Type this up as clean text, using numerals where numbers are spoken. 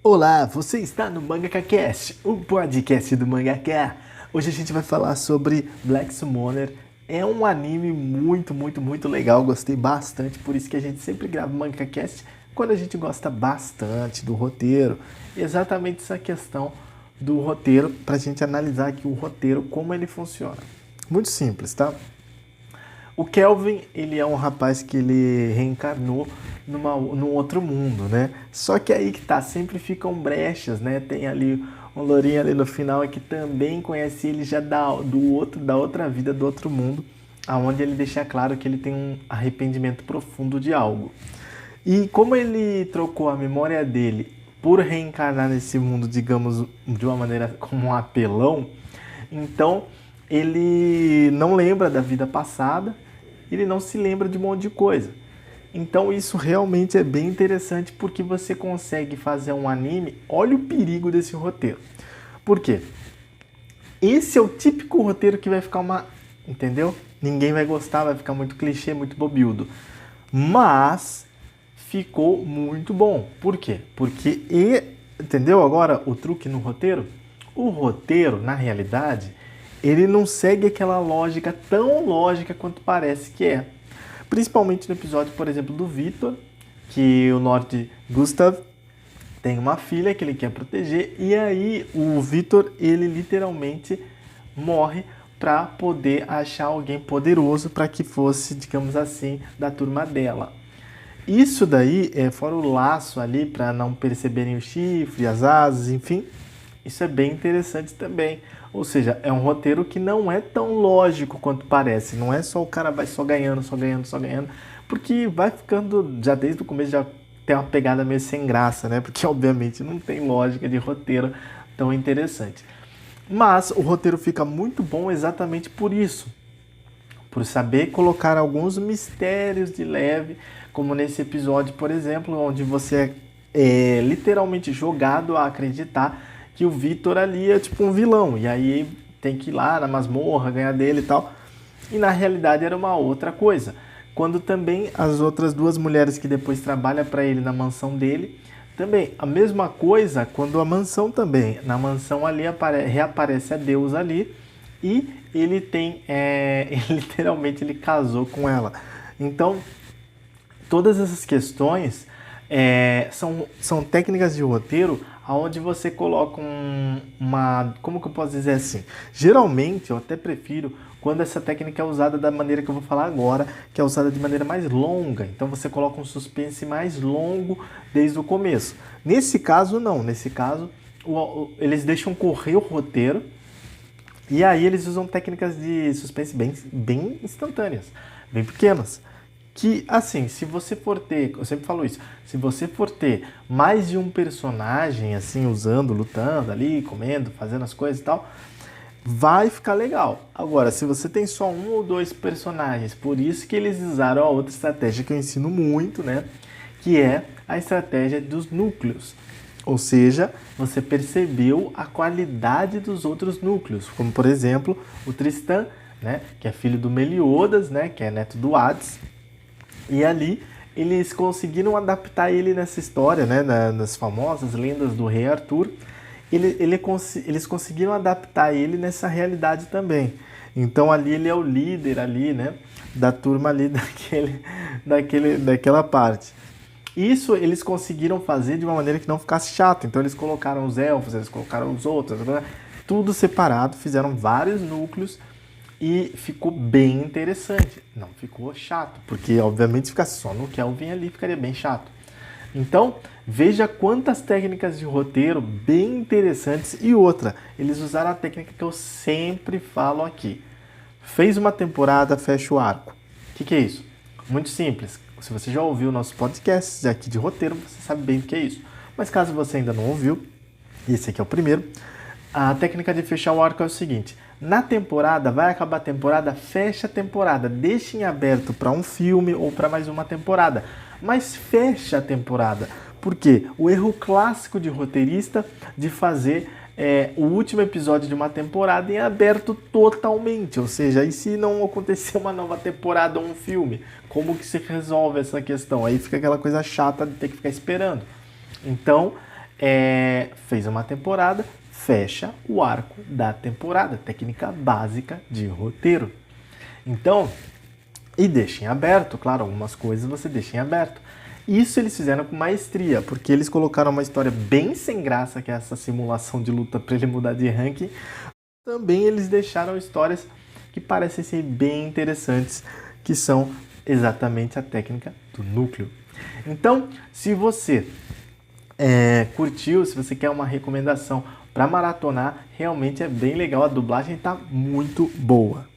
Olá, você está no Mangaka Cast, o podcast do Mangaka. Hoje a gente vai falar sobre Black Summoner. É um anime muito legal, gostei bastante, por isso que a gente sempre grava o Mangaka Cast quando a gente gosta bastante do roteiro. Exatamente essa questão do roteiro, para a gente analisar aqui o roteiro, como ele funciona. Muito simples, tá? O Kelvin, ele é um rapaz que ele reencarnou num outro mundo, né? Só que aí que tá, sempre ficam brechas, né? Tem ali um lourinho ali no final que também conhece ele já da outra vida, do outro mundo, aonde ele deixa claro que ele tem um arrependimento profundo de algo. E como ele trocou a memória dele por reencarnar nesse mundo, digamos, de uma maneira como um apelão, então ele não lembra da vida passada, ele não se lembra de um monte de coisa. Então isso realmente é bem interessante porque você consegue fazer um anime. Olha o perigo desse roteiro. Por quê? Esse é o típico roteiro que vai ficar uma... Entendeu? Ninguém vai gostar, vai ficar muito clichê, muito bobildo. Mas ficou muito bom. Por quê? Porque... Entendeu agora o truque no roteiro? O roteiro, na realidade, ele não segue aquela lógica tão lógica quanto parece que é. Principalmente no episódio, por exemplo, do Victor, que o Lord Gustav tem uma filha que ele quer proteger, e aí o Victor, ele literalmente morre para poder achar alguém poderoso para que fosse, digamos assim, da turma dela. Isso daí, fora o laço ali para não perceberem o chifre, as asas, enfim, isso é bem interessante também. Ou seja, é um roteiro que não é tão lógico quanto parece. Não é só o cara vai só ganhando, porque vai ficando, já desde o começo, já tem uma pegada meio sem graça, né? Porque obviamente não tem lógica de roteiro tão interessante. Mas o roteiro fica muito bom exatamente por isso. Por saber colocar alguns mistérios de leve, como nesse episódio, por exemplo, onde você é literalmente jogado a acreditar que o Victor ali é tipo um vilão, e aí tem que ir lá na masmorra, ganhar dele e tal. E na realidade era uma outra coisa. Quando também as outras duas mulheres que depois trabalham para ele na mansão dele, também a mesma coisa quando a mansão também. Na mansão ali reaparece a deusa ali e ele tem, literalmente ele casou com ela. Então, todas essas questões são técnicas de roteiro onde você coloca uma... Como que eu posso dizer assim? Geralmente, eu até prefiro quando essa técnica é usada da maneira que eu vou falar agora, que é usada de maneira mais longa. Então você coloca um suspense mais longo desde o começo. Nesse caso, não. Nesse caso, eles deixam correr o roteiro e aí eles usam técnicas de suspense bem instantâneas, bem pequenas. Que, assim, se você for ter, eu sempre falo isso, se você for ter mais de um personagem, assim, usando, lutando ali, comendo, fazendo as coisas e tal, vai ficar legal. Agora, se você tem só um ou dois personagens, por isso que eles usaram a outra estratégia que eu ensino muito, né? Que é a estratégia dos núcleos. Ou seja, você percebeu a qualidade dos outros núcleos, como por exemplo o Tristan, né, que é filho do Meliodas, né, que é neto do Hades. E ali eles conseguiram adaptar ele nessa história, né, nas famosas lendas do rei Arthur. Eles conseguiram adaptar ele nessa realidade também. Então ali ele é o líder ali, né, da turma ali daquela parte. Isso eles conseguiram fazer de uma maneira que não ficasse chato. Então eles colocaram os elfos, eles colocaram os outros, né? Tudo separado, fizeram vários núcleos e ficou bem interessante. Não ficou chato, porque obviamente se ficasse só no Kelvin ali ficaria bem chato. Então, veja quantas técnicas de roteiro bem interessantes. E outra, eles usaram a técnica que eu sempre falo aqui. Fez uma temporada, fecha o arco. O que é isso? Muito simples. Se você já ouviu nossos podcasts aqui de roteiro, você sabe bem o que é isso. Mas caso você ainda não ouviu, esse aqui é o primeiro, a técnica de fechar o arco é o seguinte: na temporada, vai acabar a temporada, fecha a temporada, deixa em aberto para um filme ou para mais uma temporada, mas fecha a temporada. Por quê? O erro clássico de roteirista de fazer o último episódio de uma temporada em aberto totalmente, ou seja, e se não acontecer uma nova temporada ou um filme, como que se resolve essa questão? Aí fica aquela coisa chata de ter que ficar esperando. Então, fez uma temporada, fecha o arco da temporada, técnica básica de roteiro. Então, e deixa em aberto, claro, algumas coisas você deixa em aberto. Isso eles fizeram com maestria, porque eles colocaram uma história bem sem graça, que é essa simulação de luta para ele mudar de ranking. Também eles deixaram histórias que parecem ser bem interessantes, que são exatamente a técnica do núcleo. Então, se você curtiu, se você quer uma recomendação para maratonar, realmente é bem legal, a dublagem está muito boa.